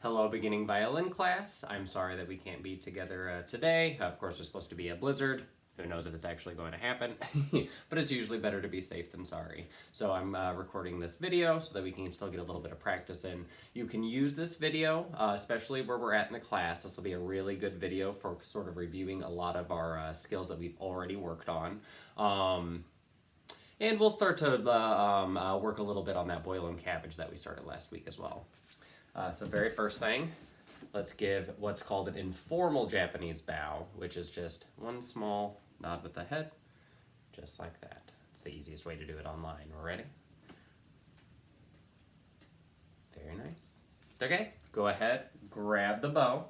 Hello, beginning violin class. I'm sorry that we can't be together today. Of course, there's supposed to be a blizzard. Who knows if it's actually going to happen, but it's usually better to be safe than sorry. So I'm recording this video so that we can still get a little bit of practice in. You can use this video, especially where we're at in the class. This will be a really good video for sort of reviewing a lot of our skills that we've already worked on. And we'll start to work a little bit on that boil and cabbage that we started last week as well. So very first thing, let's give what's called an informal Japanese bow, which is just one small nod with the head, just like that. It's the easiest way to do it online. We're ready? Very nice. Okay, go ahead, grab the bow,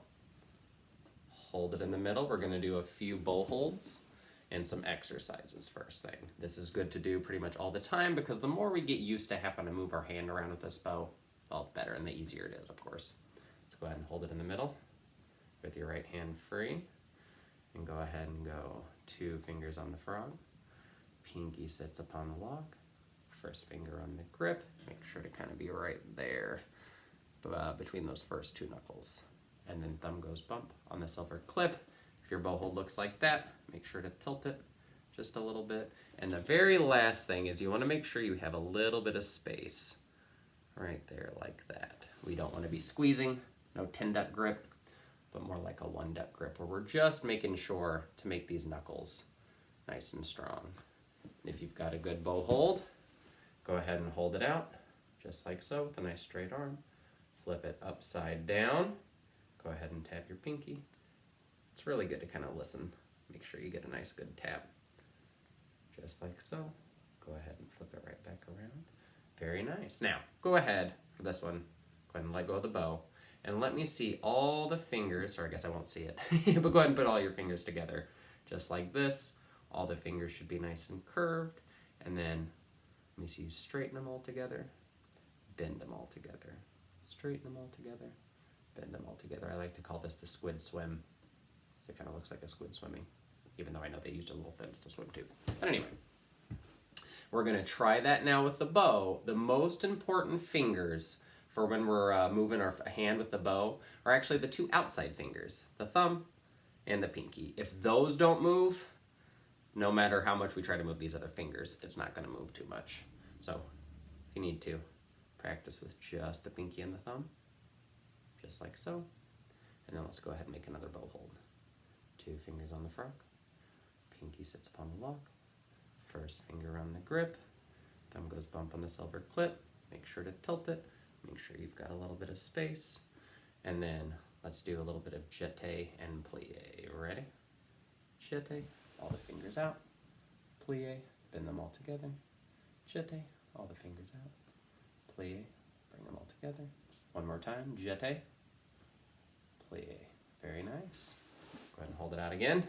hold it in the middle. We're gonna do a few bow holds and some exercises first thing. This is good to do pretty much all the time because the more we get used to having to move our hand around with this bow, well, better and the easier it is, of course. So go ahead and hold it in the middle with your right hand free. And go ahead and go 2 fingers on the frog. Pinky sits upon the lock. First finger on the grip. Make sure to kind of be right there between those first 2 knuckles. And then thumb goes bump on the silver clip. If your bow hold looks like that, make sure to tilt it just a little bit. And the very last thing is you want to make sure you have a little bit of space right there like that. We don't want to be squeezing, no 10-duck grip, but more like a 1-duck grip where we're just making sure to make these knuckles nice and strong. If you've got a good bow hold, go ahead and hold it out just like so with a nice straight arm. Flip it upside down. Go ahead and tap your pinky. It's really good to kind of listen. Make sure you get a nice good tap. Just like so. Go ahead and flip it right back around. Very nice. Now, go ahead for this one. Go ahead and let go of the bow. And let me see all the fingers, or I guess I won't see it, but go ahead and put all your fingers together. Just like this. All the fingers should be nice and curved. And then, let me see you straighten them all together. Bend them all together. Straighten them all together. Bend them all together. I like to call this the squid swim. It kind of looks like a squid swimming, even though I know they used a little fins to swim too. But anyway, we're going to try that now with the bow. The most important fingers for when we're moving our hand with the bow are actually the 2 outside fingers, the thumb and the pinky. If those don't move, no matter how much we try to move these other fingers, it's not going to move too much. So if you need to, practice with just the pinky and the thumb, just like so. And then let's go ahead and make another bow hold. 2 fingers on the frog. Pinky sits upon the lock. First finger on the grip. Thumb goes bump on the silver clip. Make sure to tilt it. Make sure you've got a little bit of space. And then let's do a little bit of jeté and plie. Ready? Jeté, all the fingers out. Plie, bend them all together. Jeté, all the fingers out. Plie, bring them all together. One more time. Jeté, plie. Very nice. Go ahead and hold it out again.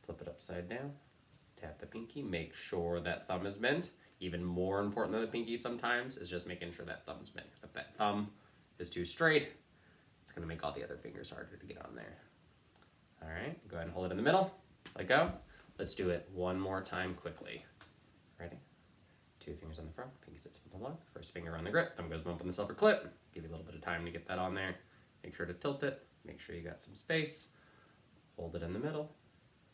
Flip it upside down. Tap the pinky. Make sure that thumb is bent. Even more important than the pinky sometimes is just making sure that thumb's bent. Because if that thumb is too straight, it's going to make all the other fingers harder to get on there. All right, go ahead and hold it in the middle. Let go. Let's do it one more time quickly. Ready? 2 fingers on the front. Pinky sits with the lock. First finger on the grip. Thumb goes bump on the silver clip. Give you a little bit of time to get that on there. Make sure to tilt it. Make sure you got some space. Hold it in the middle.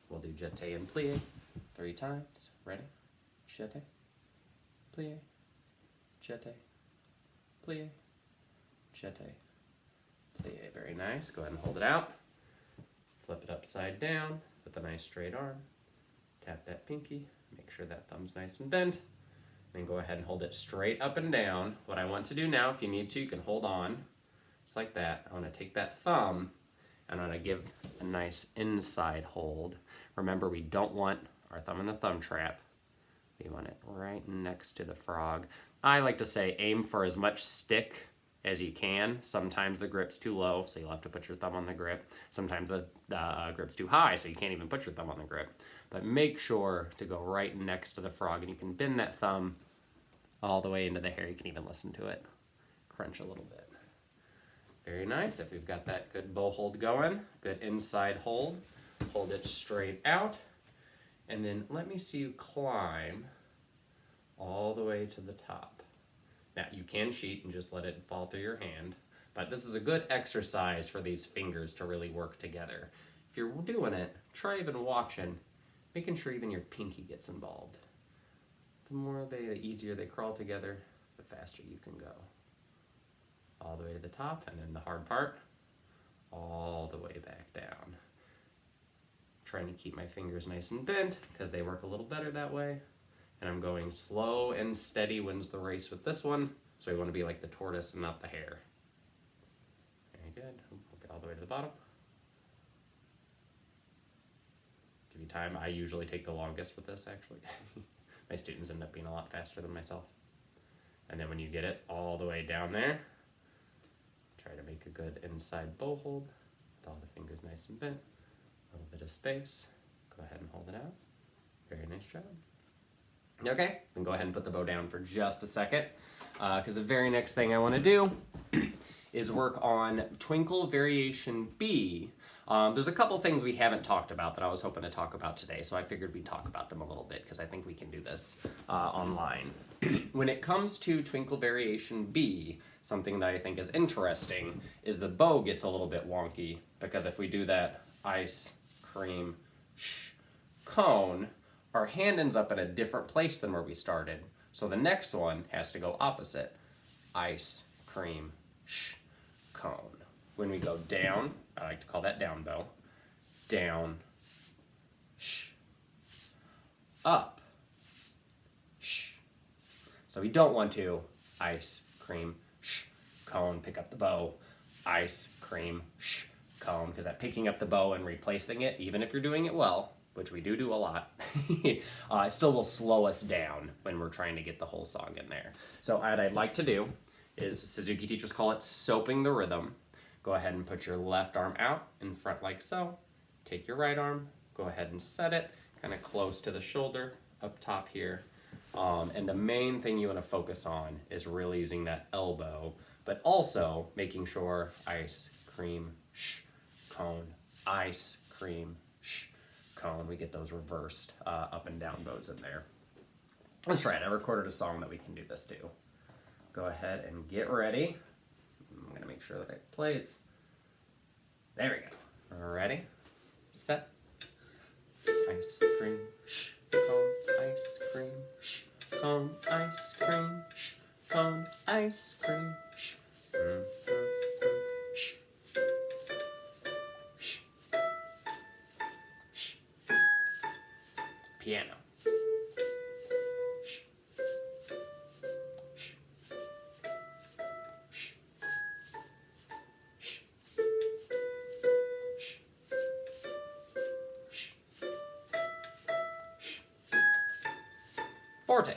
We'll do jeté and plie 3 times. Ready? Jeté, plie, jeté, plie, jeté, plie. Very nice. Go ahead and hold it out. Flip it upside down with a nice straight arm. Tap that pinky. Make sure that thumb's nice and bent. Then go ahead and hold it straight up and down. What I want to do now, if you need to, you can hold on. Just like that. I want to take that thumb and I'm going to give a nice inside hold. Remember, we don't want our thumb in the thumb trap. We want it right next to the frog. I like to say aim for as much stick as you can. Sometimes the grip's too low, so you'll have to put your thumb on the grip. Sometimes the grip's too high, so you can't even put your thumb on the grip. But make sure to go right next to the frog, and you can bend that thumb all the way into the hair. You can even listen to it crunch a little bit. Very nice. If we've got that good bow hold going, good inside hold, hold it straight out. And then let me see you climb all the way to the top. Now, you can cheat and just let it fall through your hand, But this is a good exercise for these fingers to really work together. If you're doing it, try even watching, making sure even your pinky gets involved. The easier they crawl together, the faster you can go. All the way to the top, and then the hard part, all the way back down. Trying to keep my fingers nice and bent because they work a little better that way. And I'm going slow and steady wins the race with this one. So we want to be like the tortoise and not the hare. Very good. We'll get all the way to the bottom. Give you time. I usually take the longest with this, actually. My students end up being a lot faster than myself. And then when you get it all the way down there, try to make a good inside bow hold with all the fingers nice and bent. A little bit of space. Go ahead and hold it out. Very nice job. Okay, then go ahead and put the bow down for just a second, because the very next thing I want to do is work on Twinkle Variation B. There's a couple things we haven't talked about that I was hoping to talk about today, so I figured we'd talk about them a little bit, because I think we can do this online. When it comes to Twinkle Variation B, something that I think is interesting is the bow gets a little bit wonky, because if we do that ice, cream, cone, our hand ends up in a different place than where we started. So the next one has to go opposite. Ice, cream, cone. When we go down, I like to call that down bow. Down, up, So we don't want to ice, cream, cone, pick up the bow, ice, cream, cone, because that picking up the bow and replacing it, even if you're doing it well, which we do a lot, it still will slow us down when we're trying to get the whole song in there. So what I'd like to do is, Suzuki teachers call it soaping the rhythm. Go ahead and put your left arm out in front like so. Take your right arm, go ahead and set it kind of close to the shoulder up top here. And the main thing you want to focus on is really using that elbow, but also making sure ice, cream, cone, ice, cream, cone. We get those reversed up and down bows in there. Let's try it. I recorded a song that we can do this to. Go ahead and get ready. I'm going to make sure that it plays. There we go. Ready, set, ice, cream, cone, ice, cream, cone, ice, cream, cone, ice, cream, piano. Forte.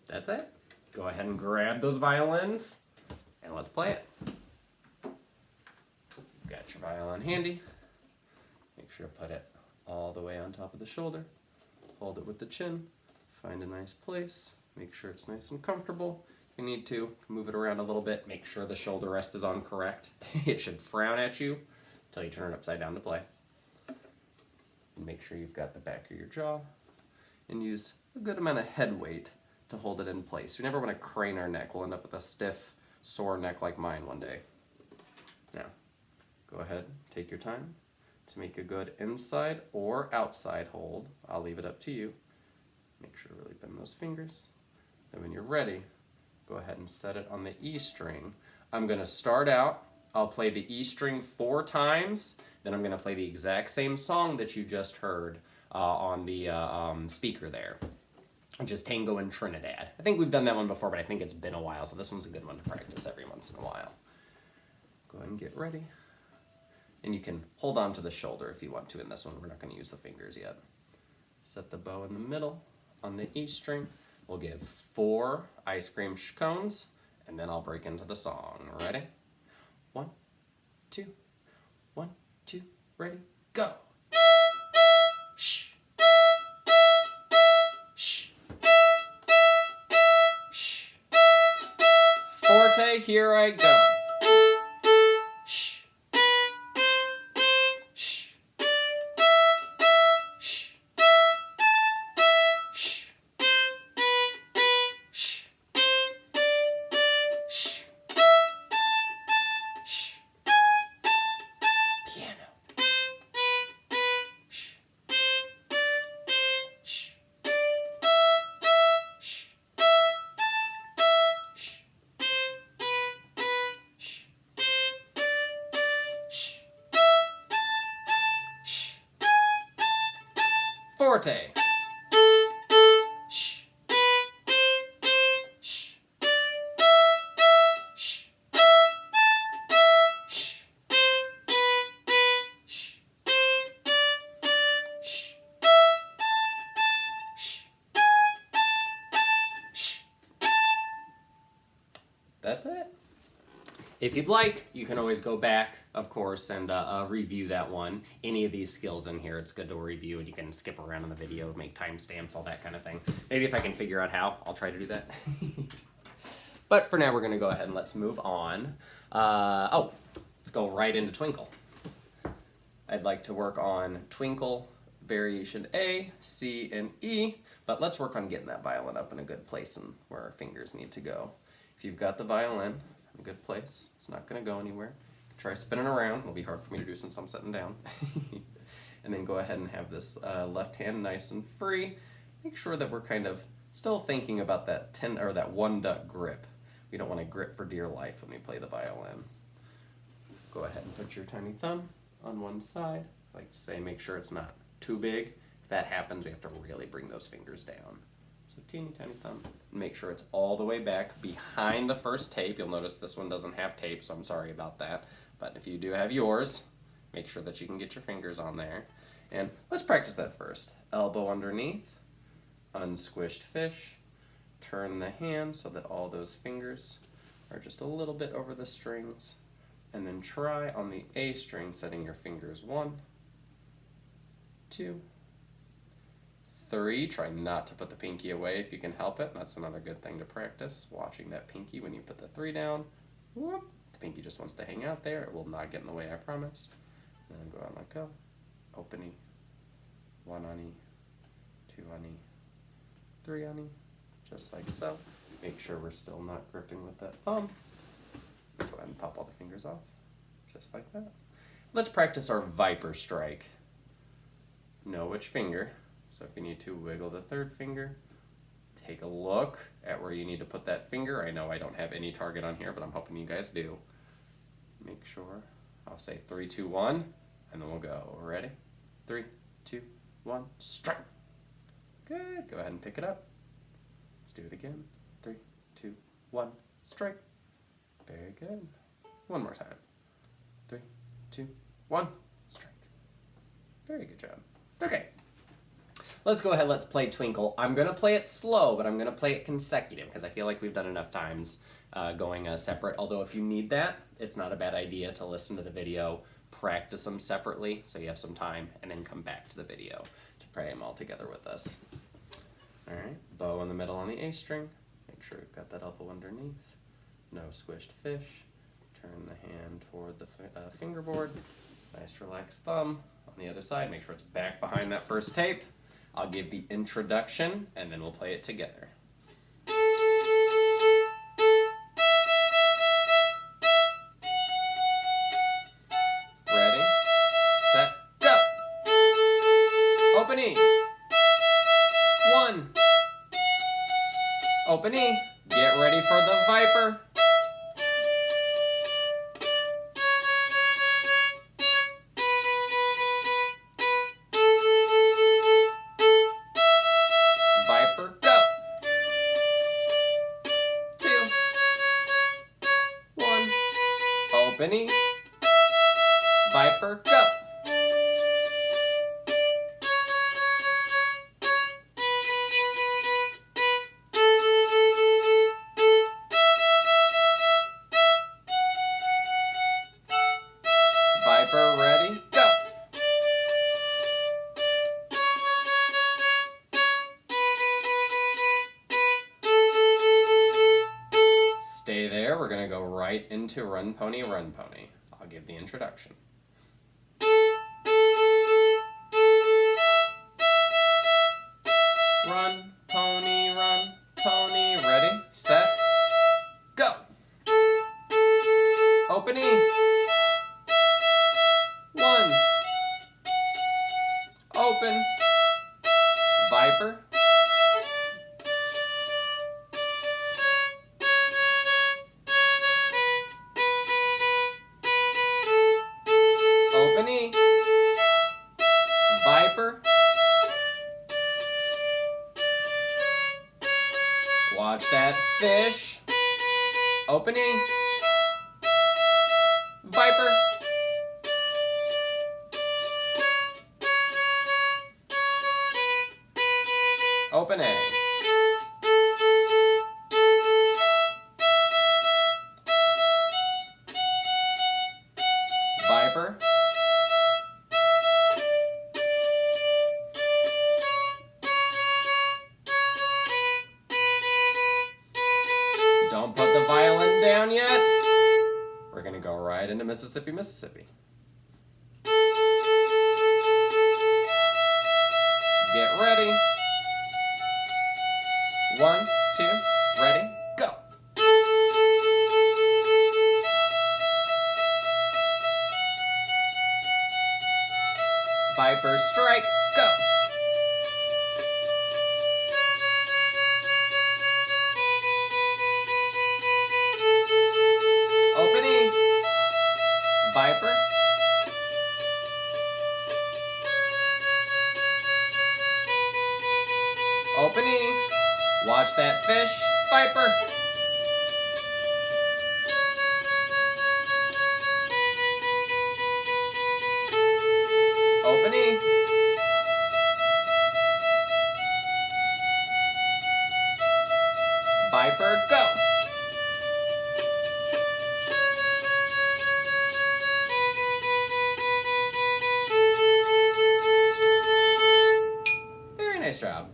That's it. Go ahead and grab those violins and let's play it. Got your violin handy. Make sure to put it all the way on top of the shoulder. Hold it with the chin. Find a nice place. Make sure it's nice and comfortable. If you need to, move it around a little bit. Make sure the shoulder rest is on correct. It should frown at you until you turn it upside down to play. And make sure you've got the back of your jaw. And use a good amount of head weight to hold it in place. We never want to crane our neck. We'll end up with a stiff, sore neck like mine one day. Now, go ahead, take your time to make a good inside or outside hold. I'll leave it up to you. Make sure to really bend those fingers. Then when you're ready, go ahead and set it on the E string. I'm going to start out, I'll play the E string 4 times, then I'm going to play the exact same song that you just heard on the speaker there, which is Tango in Trinidad. I think we've done that one before, but I think it's been a while, so this one's a good one to practice every once in a while. Go ahead and get ready. And you can hold on to the shoulder if you want to in this one. We're not going to use the fingers yet. Set the bow in the middle on the E string. We'll give 4 ice cream cones, and then I'll break into the song. Ready? 1, 2, 1, 2, ready, go! Shh. Shh. Shh. forte, here I go. Shh. Shh. Shh. Shh. Shh. Shh. Shh. Piano. Shh. Shh. Shh. Forte. Shh. Shh. Shh. Shh. Shh. Shh. Shh. That's it. If you'd like, you can always go back, of course, and review that one. Any of these skills in here, it's good to review, and you can skip around in the video, make timestamps, all that kind of thing. Maybe if I can figure out how, I'll try to do that. But for now, we're going to go ahead and let's move on. Let's go right into Twinkle. I'd like to work on Twinkle, Variation A, C, and E, but let's work on getting that violin up in a good place and where our fingers need to go. If you've got the violin in a good place, it's not going to go anywhere. Try spinning around. It'll be hard for me to do since I'm sitting down. And then go ahead and have this left hand nice and free. Make sure that we're kind of still thinking about that one duck grip. We don't want to grip for dear life when we play the violin. Go ahead and put your tiny thumb on one side. I like to say, make sure it's not too big. If that happens, we have to really bring those fingers down. So teeny tiny thumb. Make sure it's all the way back behind the first tape. You'll notice this one doesn't have tape, so I'm sorry about that. But if you do have yours, make sure that you can get your fingers on there. And let's practice that first. Elbow underneath, unsquished fish. Turn the hand so that all those fingers are just a little bit over the strings. And then try on the A string, setting your fingers 1, 2, 3. Try not to put the pinky away if you can help it. That's another good thing to practice, watching that pinky when you put the 3 down. Whoop. The pinky just wants to hang out there. It will not get in the way, I promise. And then go out and let go. Open E, 1 on E, 2 on E, 3 on E, just like so. Make sure we're still not gripping with that thumb. Go ahead and pop all the fingers off, just like that. Let's practice our viper strike. Know which finger. So if you need to, wiggle the 3rd finger. Take a look at where you need to put that finger. I know I don't have any target on here, but I'm hoping you guys do. Make sure. I'll say 3, 2, 1, and then we'll go. Ready? 3, 2, 1, strike. Good. Go ahead and pick it up. Let's do it again. 3, 2, 1, strike. Very good. One more time. 3, 2, 1, strike. Very good job. Okay. Let's go ahead, let's play Twinkle. I'm going to play it slow, but I'm going to play it consecutive because I feel like we've done enough times going separate. Although if you need that, it's not a bad idea to listen to the video, practice them separately so you have some time, and then come back to the video to play them all together with us. All right, bow in the middle on the A string. Make sure you've got that elbow underneath. No squished fish. Turn the hand toward the fingerboard. Nice relaxed thumb. On the other side, make sure it's back behind that first tape. I'll give the introduction, and then we'll play it together. Ready, set, go! Open E. 1. Open E. Get ready for the viper. Viper, go. 2, 1. Open E. Viper, go. Viper, ready, go. Stay there. We're going to go right into Run Pony, Run Pony. I'll give the introduction. Run, pony, run, pony. Ready, set, go. Open E. 1. Open. Viper. Open E. Viper. Watch that fish. Open E. Viper. Open A. Viper. Don't put the violin down yet. We're going to go right into Mississippi, Mississippi. Get ready. 1, 2, ready, go. Viper strike, go. Open E. Viper. Open E. Watch that fish. Viper. Open E. Viper, go. Very nice job.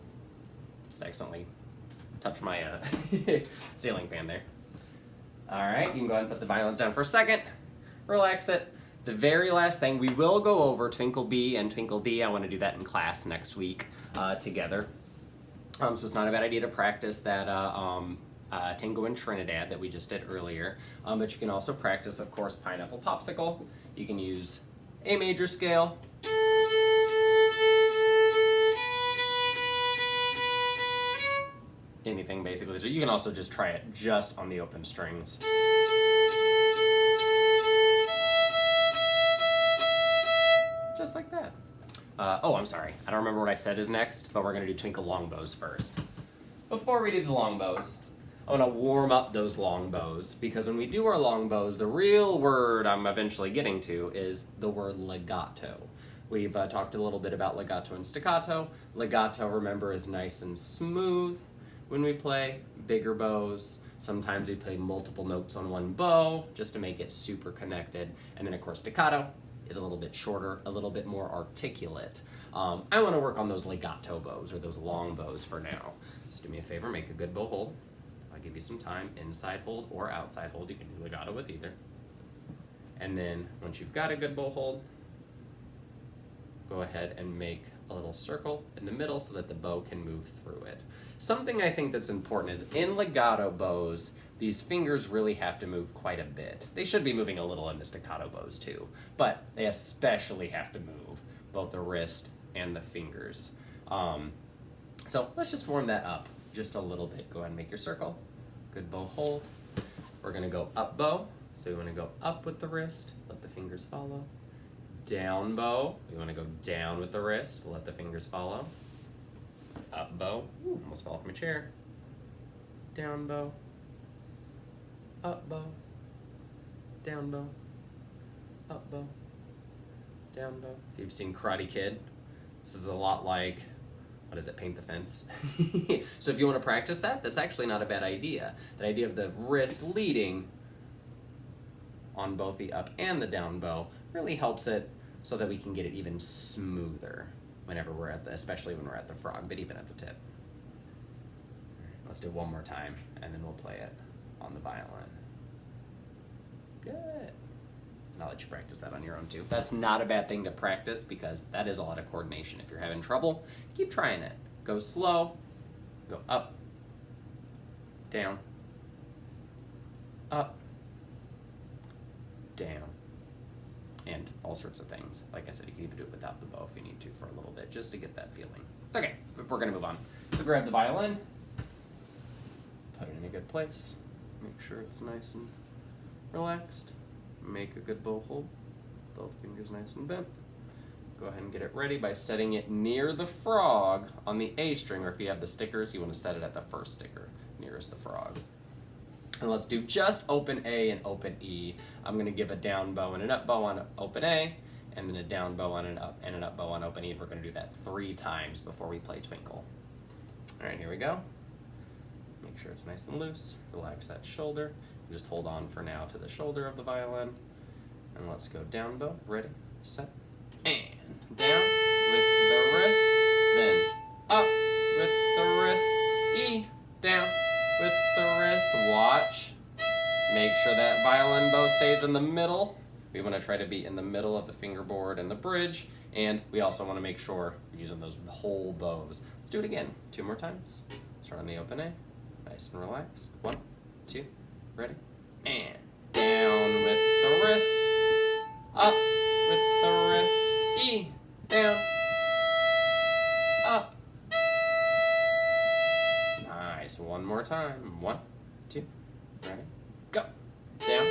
Just accidentally touched my ceiling fan there. All right, you can go ahead and put the violins down for a second. Relax it. The very last thing, we will go over Twinkle B and Twinkle D. I want to do that in class next week together. So it's not a bad idea to practice that Tango in Trinidad that we just did earlier. But you can also practice, of course, Pineapple Popsicle. You can use A major scale. Anything basically. So you can also just try it just on the open strings. Just like that. Oh, I'm sorry. I don't remember what I said is next, but we're going to do Twinkle Long Bows first. Before we do the long bows, I want to warm up those long bows, because when we do our long bows, the real word I'm eventually getting to is the word legato. We've talked a little bit about legato and staccato. Legato, remember, is nice and smooth when we play bigger bows. Sometimes we play multiple notes on one bow just to make it super connected. And then, of course, staccato is a little bit shorter, a little bit more articulate. I want to work on those legato bows, or those long bows for now. So do me a favor, make a good bow hold. I'll give you some time, inside hold or outside hold. You can do legato with either. And then once you've got a good bow hold, go ahead and make a little circle in the middle so that the bow can move through it. Something I think that's important is in legato bows, these fingers really have to move quite a bit. They should be moving a little in the staccato bows too, but they especially have to move both the wrist and the fingers. So let's just warm that up just a little bit. Go ahead and make your circle. Good bow hold. We're gonna go up bow. So we wanna go up with the wrist, let the fingers follow. Down bow, we wanna go down with the wrist, let the fingers follow. Up bow, ooh, almost fell off my chair. Down bow. Up bow. Down bow. Up bow. Down bow. If you've seen Karate Kid, this is a lot like, what is it, Paint the Fence? So if you want to practice that, that's actually not a bad idea. The idea of the wrist leading on both the up and the down bow really helps it so that we can get it even smoother whenever we're at the, especially when we're at the frog, but even at the tip. Let's do it one more time and then we'll play it on the violin. Good. And I'll let you practice that on your own too. That's not a bad thing to practice because that is a lot of coordination. If you're having trouble, keep trying it. Go slow, go up, down, up, down, and all sorts of things. Like I said, you can even do it without the bow if you need to for a little bit, just to get that feeling. Okay, but we're gonna move on. So grab the violin, put it in a good place, make sure it's nice and relaxed, make a good bow hold, both fingers nice and bent. Go ahead and get it ready by setting it near the frog on the A string, or if you have the stickers, you want to set it at the first sticker, nearest the frog. And let's do just open A and open E. I'm going to give a down bow and an up bow on open A, and then a down bow on an up and an up bow on open E, and we're going to do that 3 times before we play Twinkle. All right, here we go. Make sure it's nice and loose. Relax that shoulder. Just hold on for now to the shoulder of the violin. And let's go down bow. Ready, set, and down with the wrist, then up with the wrist, E, down with the wrist. Watch. Make sure that violin bow stays in the middle. We want to try to be in the middle of the fingerboard and the bridge, and we also want to make sure we're using those whole bows. Let's do it again. 2 more times. Start on the open A. Nice and relaxed. 1, 2, ready, and down with the wrist, up with the wrist, E, down, up. Nice. 1 more time. 1, 2, ready, go. Down.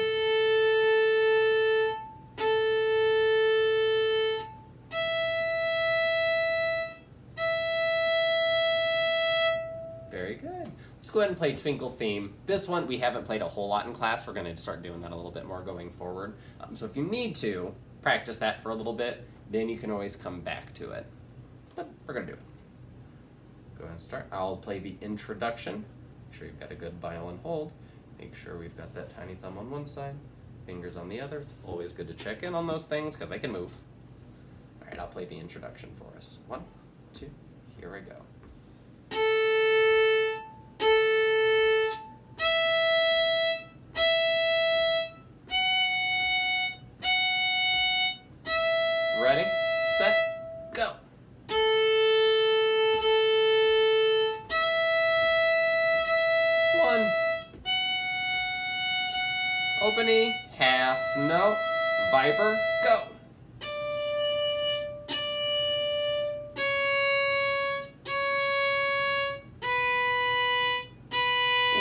Very good. Let's go ahead and play Twinkle Theme. This one we haven't played a whole lot in class. We're going to start doing that a little bit more going forward. So if you need to practice that for a little bit, then you can always come back to it. But we're going to do it. Go ahead and start. I'll play the introduction. Make sure you've got a good violin hold. Make sure we've got that tiny thumb on one side, fingers on the other. It's always good to check in on those things because they can move. All right, I'll play the introduction for us. 1, 2, here we go. Ready, set, go. One. Open E, half note, viper, go.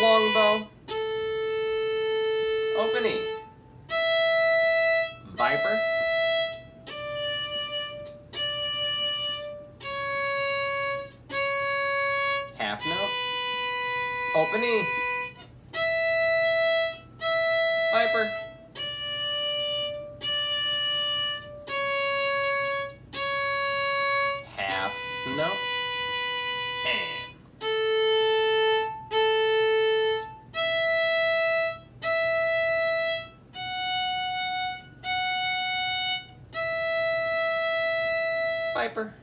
Long bow, open E, viper, half note, open E, viper, half note, and viper.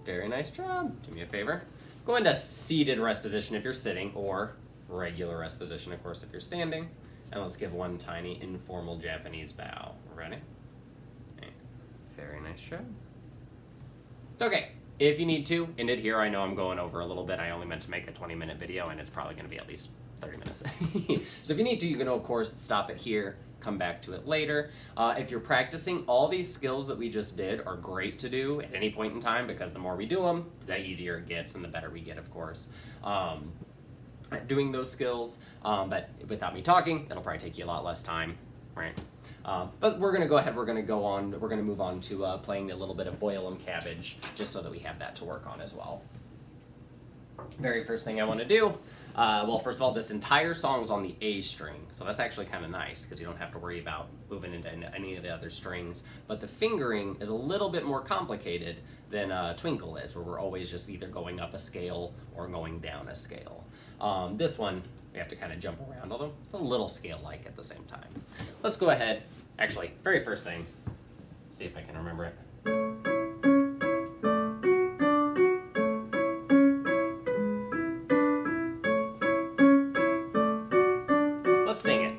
Very nice job. Do me a favor. Go into seated rest position if you're sitting, or regular rest position, of course, if you're standing. And let's give one tiny informal Japanese bow. Ready? Okay. Very nice job. Okay. If you need to, end it here. I know I'm going over a little bit. I only meant to make a 20-minute video, and it's probably going to be at least 30 minutes. So if you need to, you can, of course, stop it here, come back to it later. If you're practicing, all these skills that we just did are great to do at any point in time, because the more we do them, the easier it gets and the better we get, of course, at doing those skills. But without me talking, it'll probably take you a lot less time, right? But we're going to go ahead, we're going to move on to playing a little bit of Boil 'em Cabbage, just so that we have that to work on as well. Very first thing I want to do, well, first of all, this entire song's on the A string, so that's actually kind of nice, because you don't have to worry about moving into any of the other strings. But the fingering is a little bit more complicated than Twinkle is, where we're always just either going up a scale or going down a scale. This one, we have to kind of jump around, although it's a little scale-like at the same time. Let's go ahead Actually, very first thing, let's see if I can remember it. Let's sing it.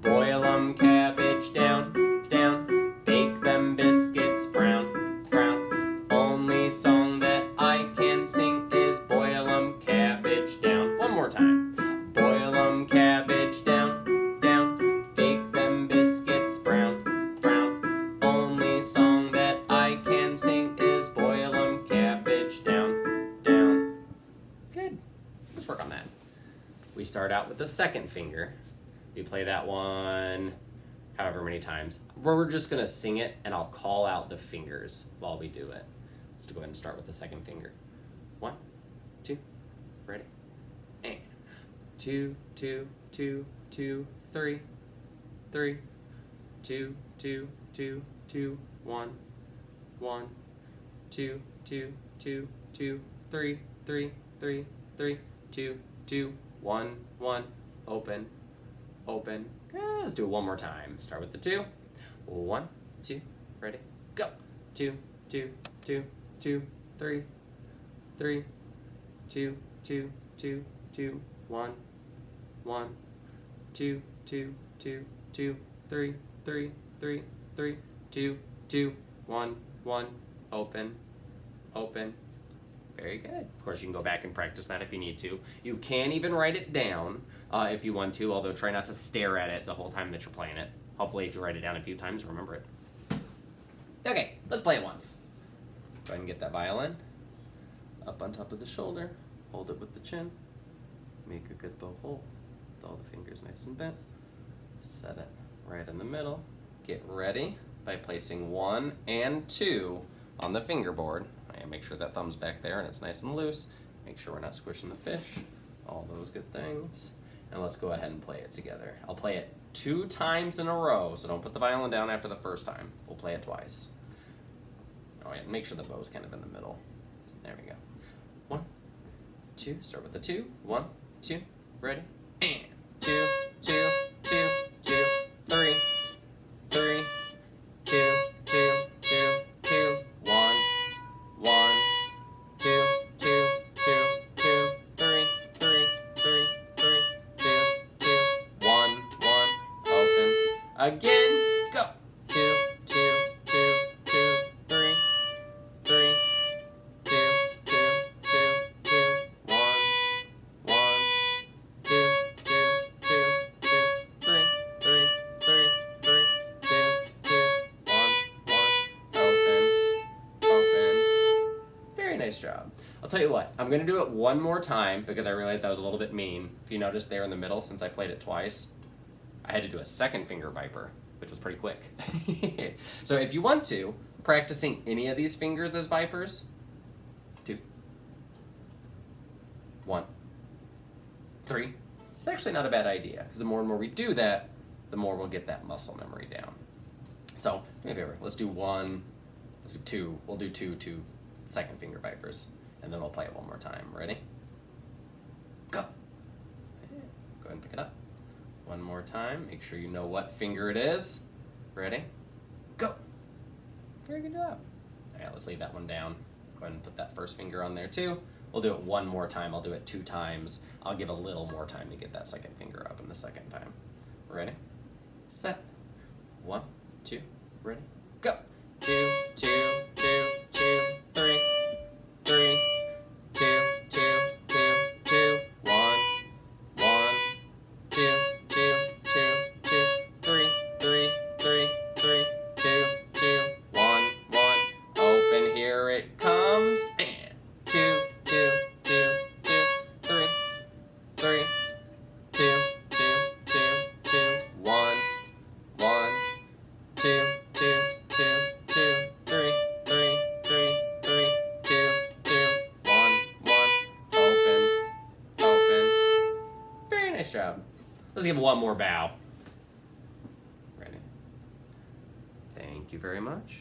Boil 'em cabbage down, down, bake them biscuits brown, brown. Only song that I can sing is boil 'em cabbage down. One more time. Boil 'em cabbage down, down, bake them biscuits brown, brown. Only song that I can sing is boil 'em cabbage down, down. Good. Let's work on that. We start out with the second finger. We play that one however many times. We're just gonna sing it and I'll call out the fingers while we do it. Let's go ahead and start with the second finger. 1, 2, ready? And 2, 2, 2, 2, 3, 3, 2, 2, 2, 2, 1, 1, 2, 2, 2, 2, 3, 3, 3, 3, 2, 2, 1, 1, open, open. Good. Let's do it one more time. Start with the 2. 1, 2, ready, go. 2, 2, 2, 2, 3, 3, 2, 2, 2, 2, 1, 1, 2, 2, 2, 2, 3, 3, 3, 3, 2, 2, 1, 1, open, open. Very good. Of course, you can go back and practice that if you need to. You can even write it down if you want to, although try not to stare at it the whole time that you're playing it. Hopefully, if you write it down a few times, remember it. Okay, let's play it once. Go ahead and get that violin up on top of the shoulder. Hold it with the chin. Make a good bow hole with all the fingers nice and bent. Set it right in the middle. Get ready by placing 1 and 2 on the fingerboard. And make sure that thumb's back there and it's nice and loose. Make sure we're not squishing the fish. All those good things. And let's go ahead and play it together. I'll play it 2 times in a row, so don't put the violin down after the first time. We'll play it twice. Oh yeah, make sure the bow's kind of in the middle. There we go. 1, 2, start with the 2. 1, 2, ready, and 2, 2, 2, 2, 3, 3, 2, 2, 2, 2, 1, 1, 2, 2, 2, 2, 3, 3, 3, 3, 2, 2, 1, 1, open. Again, go. 2, 2, 2, 2, 3, 3, 2, 2, 2, 2, 1, 1, 2, 2, 2, 2, 3, 3, 3, 3, 2, 2, 1, 1, open, open. Very nice job. I'll tell you what, I'm going to do it one more time because I realized I was a little bit mean. If you noticed there in the middle, since I played it twice, I had to do a second finger viper, which was pretty quick. So if you want to, practicing any of these fingers as vipers, 2, 1, 3. It's actually not a bad idea because the more and more we do that, the more we'll get that muscle memory down. So do me a favor, let's do 1, let's do 2. We'll do 2 second finger vipers, and then we'll play it one more time. Ready? Go. Go ahead and pick it up. One more time. Make sure you know what finger it is. Ready? Go. Very good job. All right, let's leave that one down. Go ahead and put that first finger on there too. We'll do it one more time. I'll do it 2 times. I'll give a little more time to get that second finger up in the second time. Ready? Set. 1, 2, ready? Go. 2, 2, 2, 2, 3, 3, 2, 2, 2, 2, 1, 1, 2, 2, 2, 2, 3, 3, 3, 3, 2, 2, 1, 1, open, here it comes, and 2, 2, 2, 2, 3, 3, 2, 2, 2, 2, 1, 1, 2, 2, 2, 2, 3, 3, 3, 3, 2, 2, 1, 1, open, open. Very nice job. Let's give one more bow. Ready? Thank you very much.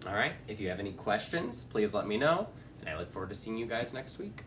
All right, if you have any questions, please let me know, and I look forward to seeing you guys next week.